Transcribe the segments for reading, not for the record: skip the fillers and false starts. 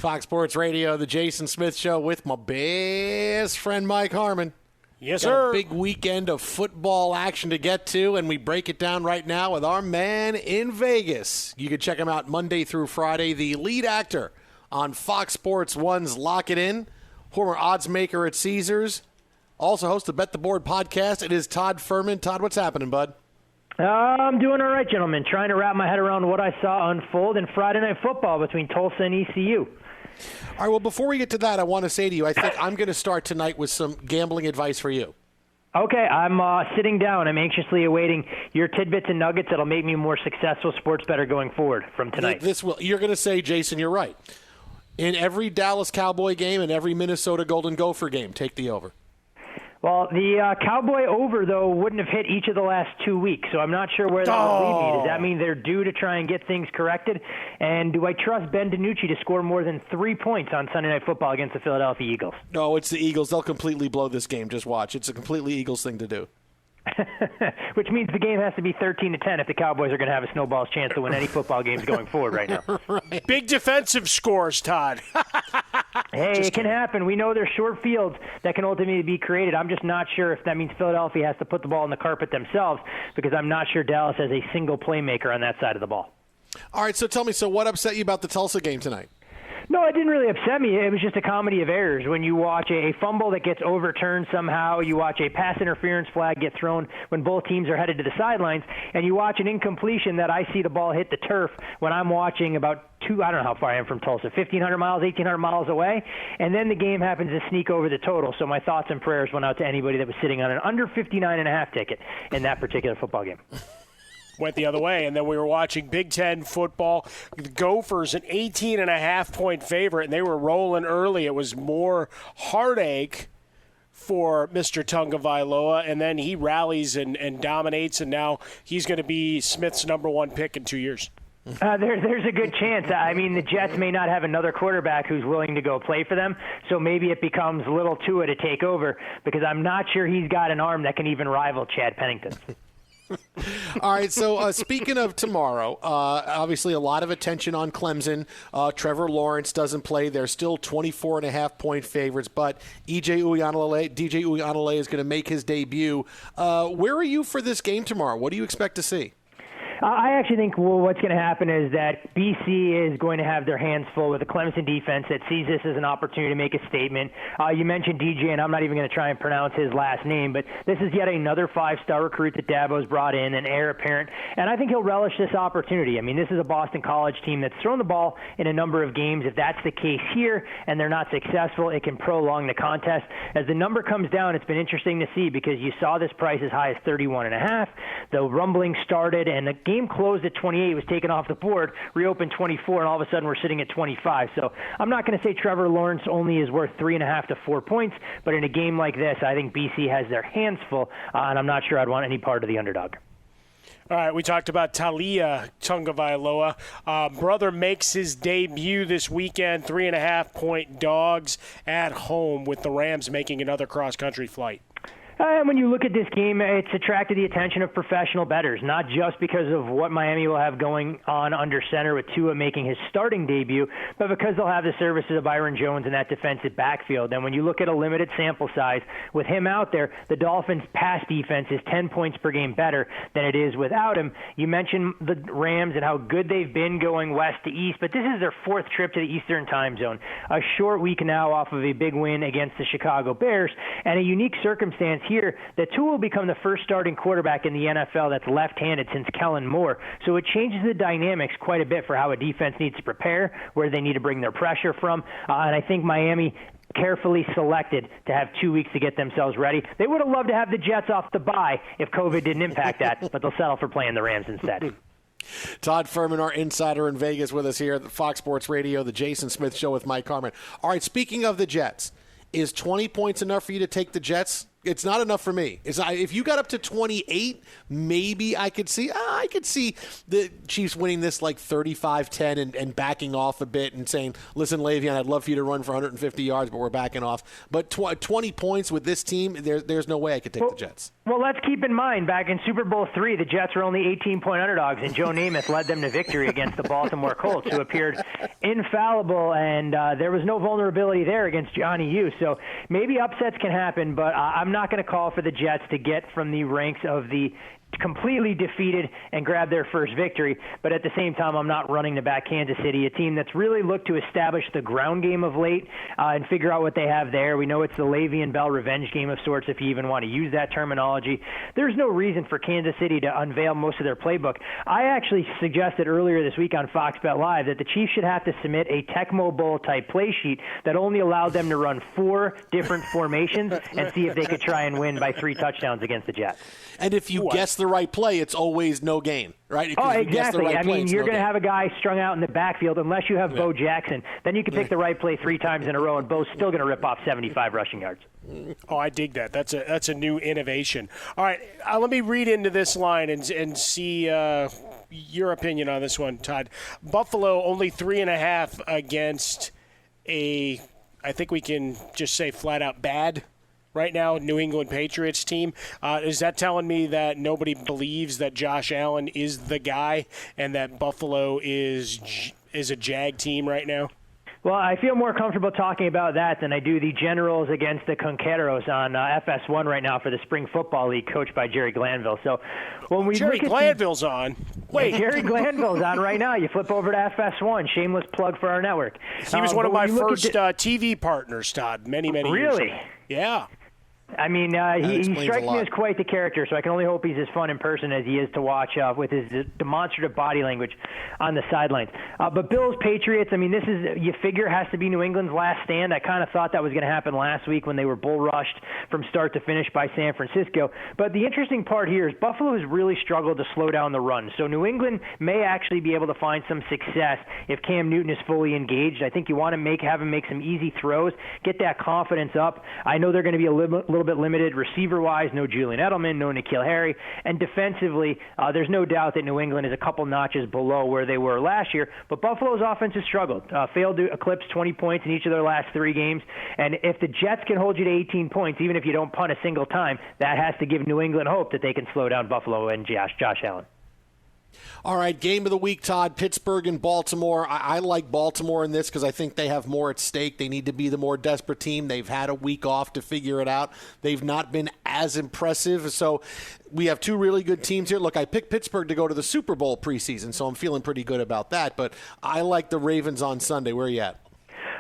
Fox Sports Radio, the Jason Smith Show with my best friend Mike Harmon. Yes, Got sir. a big weekend of football action to get to, and we break it down right now with our man in Vegas. You can check him out Monday through Friday, the lead actor on Fox Sports 1's Lock It In, former odds maker at Caesars, also hosts the Bet the Board podcast. It is Todd Fuhrman. Todd, what's happening, bud? I'm doing all right, gentlemen. Trying to wrap my head around what I saw unfold in Friday Night Football between Tulsa and ECU. All right, well, before we get to that, I want to say to you, I think I'm going to start tonight with some gambling advice for you. Okay, I'm sitting down. I'm anxiously awaiting your tidbits and nuggets that'll make me a more successful sports bettor going forward from tonight. You're going to say, Jason, you're right. In every Dallas Cowboy game and every Minnesota Golden Gopher game, take the over. Well, the Cowboy over, though, wouldn't have hit each of the last 2 weeks, so I'm not sure where that would lead me. Does that mean they're due to try and get things corrected? And do I trust Ben DiNucci to score more than 3 points on Sunday Night Football against the Philadelphia Eagles? No, it's the Eagles. They'll completely blow this game. Just watch. It's a completely Eagles thing to do. Which means the game has to be 13-10 if the Cowboys are going to have a snowball's chance to win any football games going forward right now. Right. Big defensive scores, Todd. Hey, it can happen. We know there's short fields that can ultimately be created. I'm just not sure if that means Philadelphia has to put the ball on the carpet themselves, because I'm not sure Dallas has a single playmaker on that side of the ball. All right, so tell me, what upset you about the Tulsa game tonight? No, it didn't really upset me. It was just a comedy of errors. When you watch a fumble that gets overturned somehow, you watch a pass interference flag get thrown when both teams are headed to the sidelines, and you watch an incompletion that I see the ball hit the turf when I'm watching about I don't know how far I am from Tulsa, 1,500 miles, 1,800 miles away, and then the game happens to sneak over the total. So my thoughts and prayers went out to anybody that was sitting on an under 59.5 ticket in that particular football game. Went the other way, and then we were watching Big Ten football. The Gophers, an 18.5-point favorite, and they were rolling early. It was more heartache for Mr. Tagovailoa, and then he rallies and dominates, and now he's going to be Smith's number one pick in 2 years. There's a good chance. I mean, the Jets may not have another quarterback who's willing to go play for them, so maybe it becomes Little Tua to take over, because I'm not sure he's got an arm that can even rival Chad Pennington's. All right, so speaking of tomorrow, obviously a lot of attention on Clemson. Trevor Lawrence doesn't play. They're still 24.5-point favorites, but DJ Uiagalelei is going to make his debut. Where are you for this game tomorrow? What do you expect to see? I actually think what's going to happen is that BC is going to have their hands full with a Clemson defense that sees this as an opportunity to make a statement. You mentioned DJ, and I'm not even going to try and pronounce his last name, but this is yet another five-star recruit that Dabo's brought in, an heir apparent, and I think he'll relish this opportunity. I mean, this is a Boston College team that's thrown the ball in a number of games. If that's the case here and they're not successful, it can prolong the contest. As the number comes down, it's been interesting to see, because you saw this price as high as 31.5. The rumbling started, and the game closed at 28, was taken off the board, reopened 24, and all of a sudden we're sitting at 25. So I'm not going to say Trevor Lawrence only is worth 3.5 to 4 points, but in a game like this, I think BC has their hands full, and I'm not sure I'd want any part of the underdog. All right, we talked about Talia Tagovailoa. Brother makes his debut this weekend, 3.5-point dogs at home, with the Rams making another cross-country flight. And when you look at this game, it's attracted the attention of professional bettors, not just because of what Miami will have going on under center with Tua making his starting debut, but because they'll have the services of Byron Jones in that defensive backfield. And when you look at a limited sample size, with him out there, the Dolphins' pass defense is 10 points per game better than it is without him. You mentioned the Rams and how good they've been going west to east, but this is their fourth trip to the Eastern time zone. A short week now off of a big win against the Chicago Bears, and a unique circumstance here that Tua will become the first starting quarterback in the NFL that's left-handed since Kellen Moore. So it changes the dynamics quite a bit for how a defense needs to prepare, where they need to bring their pressure from. And I think Miami carefully selected to have 2 weeks to get themselves ready. They would have loved to have the Jets off the bye if COVID didn't impact that, but they'll settle for playing the Rams instead. Todd Fuhrman, our insider in Vegas, with us here at Fox Sports Radio, the Jason Smith Show with Mike Harmon. All right, speaking of the Jets, is 20 points enough for you to take the Jets It's not enough for me. If you got up to 28, maybe I could see the Chiefs winning this like 35-10 and backing off a bit and saying, listen, Le'Veon, I'd love for you to run for 150 yards, but we're backing off. But 20 points with this team, there's no way I could take the Jets. Well, let's keep in mind, back in Super Bowl III, the Jets were only 18-point underdogs, and Joe Namath led them to victory against the Baltimore Colts, who appeared infallible, and there was no vulnerability there against Johnny U. So maybe upsets can happen, but I'm not going to call for the Jets to get from the ranks of the completely defeated and grab their first victory. But at the same time, I'm not running to back Kansas City, a team that's really looked to establish the ground game of late and figure out what they have there. We know it's the Le'Veon Bell revenge game of sorts, if you even want to use that terminology. There's no reason for Kansas City to unveil most of their playbook. I actually suggested earlier this week on Fox Bet Live that the Chiefs should have to submit a Tecmo Bowl type play sheet that only allowed them to run 4 different formations and see if they could try and win by 3 touchdowns against the Jets. And if you guess the right play, it's always no gain, right? Oh, exactly. I mean, you're going to have a guy strung out in the backfield unless you have Bo Jackson. Then you can pick the right play 3 times in a row, and Bo's still going to rip off 75 rushing yards. Oh, I dig that. That's a new innovation. All right, let me read into this line and see your opinion on this one, Todd. Buffalo only 3.5 against I think we can just say flat out bad right now, New England Patriots team. Is that telling me that nobody believes that Josh Allen is the guy and that Buffalo is a Jag team right now? Well, I feel more comfortable talking about that than I do the Generals against the Conqueros on FS1 right now for the Spring Football League, coached by Jerry Glanville. So when we Jerry Glanville's on. Wait, Jerry Glanville's on right now. You flip over to FS1. Shameless plug for our network. He was one of my first TV partners, Todd, many years ago. Really? Yeah. I mean, he strikes me as quite the character, so I can only hope he's as fun in person as he is to watch with his demonstrative body language on the sidelines. But Bills, Patriots, I mean, this is, you figure, has to be New England's last stand. I kind of thought that was going to happen last week when they were bull rushed from start to finish by San Francisco. Have the interesting part here is Buffalo has really struggled to slow down the run. So New England may actually be able to find some success if Cam Newton is fully engaged. I think you want to have him make some easy throws, get that confidence up. I know they're going to be a little bit limited receiver-wise, no Julian Edelman, no N'Keal Harry, and defensively, there's no doubt that New England is a couple notches below where they were last year, but Buffalo's offense has struggled, failed to eclipse 20 points in each of their last 3 games, and if the Jets can hold you to 18 points, even if you don't punt a single time, that has to give New England hope that they can slow down Buffalo and Josh Allen. All right, game of the week, Todd. Pittsburgh and Baltimore. I like Baltimore in this because I think they have more at stake. They need to be the more desperate team. They've had a week off to figure it out. They've not been as impressive. So we have 2 really good teams here. Look, I picked Pittsburgh to go to the Super Bowl preseason, so I'm feeling pretty good about that. But I like the Ravens on Sunday. Where are you at?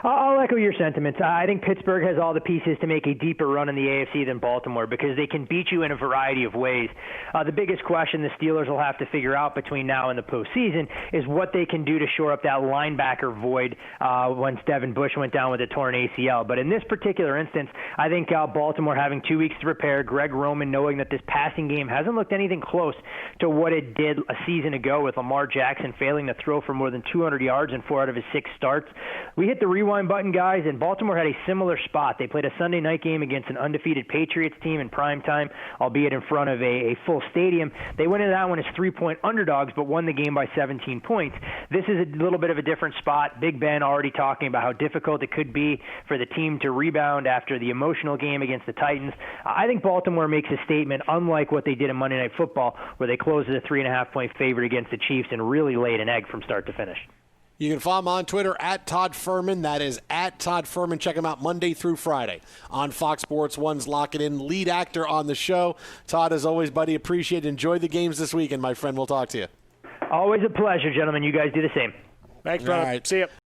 I'll echo your sentiments. I think Pittsburgh has all the pieces to make a deeper run in the AFC than Baltimore because they can beat you in a variety of ways. The biggest question the Steelers will have to figure out between now and the postseason is what they can do to shore up that linebacker void once Devin Bush went down with a torn ACL. But in this particular instance, I think Baltimore having 2 weeks to prepare, Greg Roman knowing that this passing game hasn't looked anything close to what it did a season ago with Lamar Jackson failing to throw for more than 200 yards in 4 out of his 6 starts. We hit the rewind button, guys, and Baltimore had a similar spot. They played a Sunday night game against an undefeated Patriots team in prime time, albeit in front of a full stadium. They went into that one as 3-point underdogs, but won the game by 17 points. This is a little bit of a different spot. Big Ben already talking about how difficult it could be for the team to rebound after the emotional game against the Titans. I think Baltimore makes a statement, unlike what they did in Monday Night Football, where they closed as a 3.5-point favorite against the Chiefs and really laid an egg from start to finish. You can follow him on Twitter at Todd Fuhrman. That is at Todd Fuhrman. Check him out Monday through Friday on Fox Sports 1's Lock It In. Lead actor on the show. Todd, as always, buddy, appreciate it. Enjoy the games this weekend, my friend. We'll talk to you. Always a pleasure, gentlemen. You guys do the same. Thanks, brother. All right. See ya.